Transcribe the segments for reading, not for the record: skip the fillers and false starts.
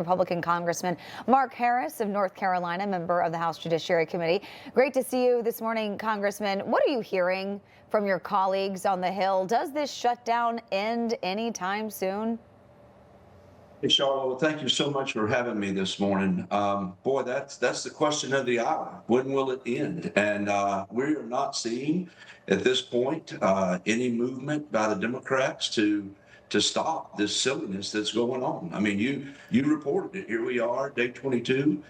Republican Congressman Mark Harris of North Carolina, member of the House Judiciary Committee. Great to see you this morning, Congressman. What are you hearing from your colleagues on the Hill? Does this shutdown end anytime soon? Hey, Charlotte, well, thank you so much for having me this morning. Boy, that's the question of the hour. When will it end? And we are not seeing at this point any movement by the Democrats to stop this silliness that's going on. I mean, you reported it. Here we are, day 22.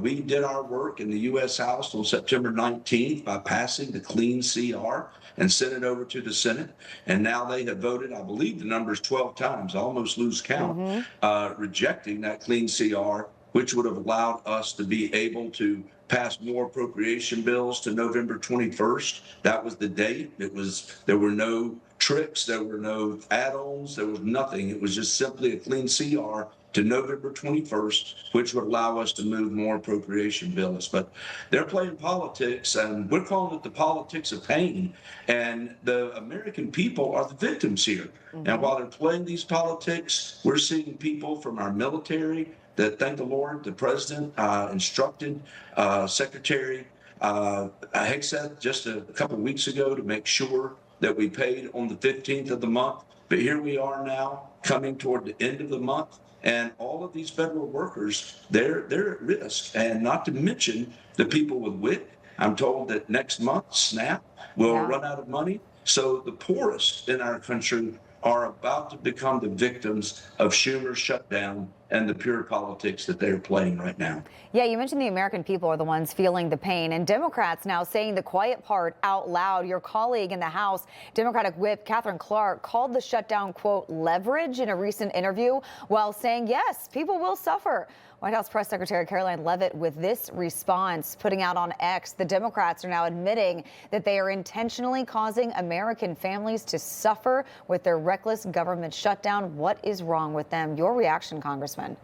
We did our work in the U.S. House on September 19th by passing the clean CR and sent it over to the Senate. And now they have voted, I believe the number is 12 times, I almost lose count, rejecting that clean CR, which would have allowed us to be able to pass more appropriation bills to November 21st. That was the date. There were no tricks, there were no add-ons, there was nothing. It was just simply a clean CR to November 21st, which would allow us to move more appropriation bills. But they're playing politics, and we're calling it the politics of pain. And the American people are the victims here. And while they're playing these politics, we're seeing people from our military that, thank the Lord, the president instructed Secretary Hegseth just a couple of weeks ago to make sure that we paid on the 15th of the month. But here we are now coming toward the end of the month. And all of these federal workers, they're at risk. And not to mention the people with WIC. I'm told that next month, SNAP will run out of money. So the poorest in our country are about to become the victims of Schumer's shutdown and the pure politics that they're playing right now. Yeah, you mentioned the American people are the ones feeling the pain, and Democrats now saying the quiet part out loud. Your colleague in the House, Democratic Whip Katherine Clark, called the shutdown, quote, leverage in a recent interview, while saying, yes, people will suffer. White House Press Secretary Caroline Leavitt with this response, putting out on X, the Democrats are now admitting that they are intentionally causing American families to suffer with their reckless government shutdown. What is wrong with them? Your reaction, Congressman?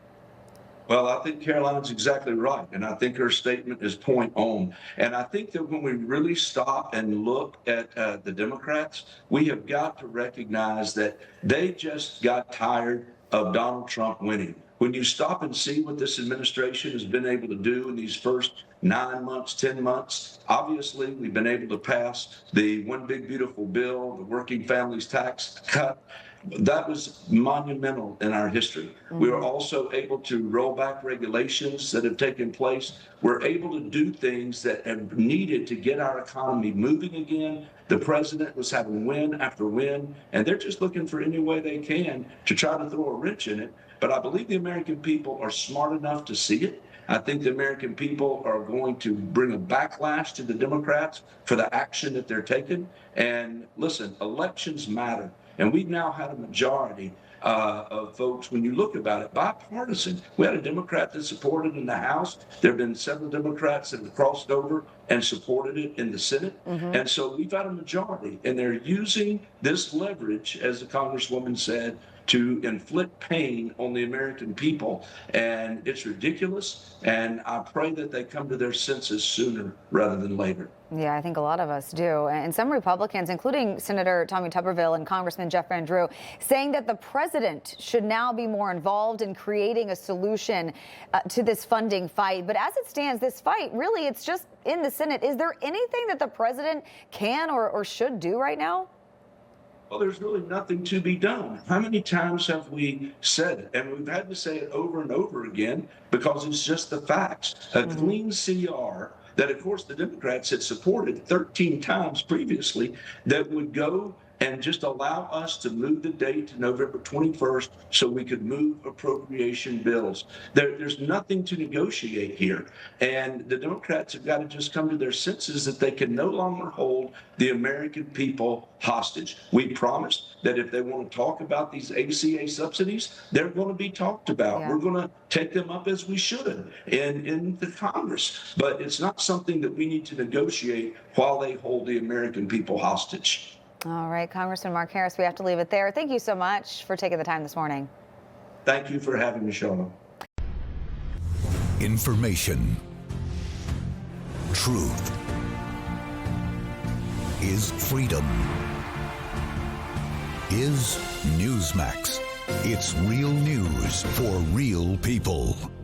Well, I think Caroline's exactly right. And I think her statement is point on. And I think that when we really stop and look at the Democrats, we have got to recognize that they just got tired of Donald Trump winning. When you stop and see what this administration has been able to do in these first 9 months, 10 months, obviously we've been able to pass the one big beautiful bill, the working families tax cut. That was monumental in our history. We were also able to roll back regulations that have taken place. We're able to do things that have needed to get our economy moving again. The president was having win after win, and they're just looking for any way they can to try to throw a wrench in it. But I believe the American people are smart enough to see it. I think the American people are going to bring a backlash to the Democrats for the action that they're taking. And listen, elections matter. And we've now had a majority of folks, when you look about it, bipartisan. We had a Democrat that supported in the House. There have been several Democrats that have crossed over and supported it in the Senate. And so we've got a majority. And they're using this leverage, as the Congresswoman said, to inflict pain on the American people. And it's ridiculous. And I pray that they come to their senses sooner rather than later. Yeah, I think a lot of us do. And some Republicans, including Senator Tommy Tuberville and Congressman Jeff Van Drew, saying that the president should now be more involved in creating a solution to this funding fight. But as it stands, this fight, really, it's just in the Senate. Is there anything that the president can or should do right now? Well, there's really nothing to be done. How many times have we said it? And we've had to say it over and over again because it's just the facts. A clean CR that, of course, the Democrats had supported 13 times previously that would go and just allow us to move the date to November 21st so we could move appropriation bills. There's nothing to negotiate here. And the Democrats have got to just come to their senses that they can no longer hold the American people hostage. We promised that if they want to talk about these ACA subsidies, they're going to be talked about. We're going to take them up as we should in the Congress. But it's not something that we need to negotiate while they hold the American people hostage. All right, Congressman Mark Harris, we have to leave it there. Thank you so much for taking the time this morning. Thank you for having me, Shona. Information. Truth is freedom. Is Newsmax. It's real news for real people.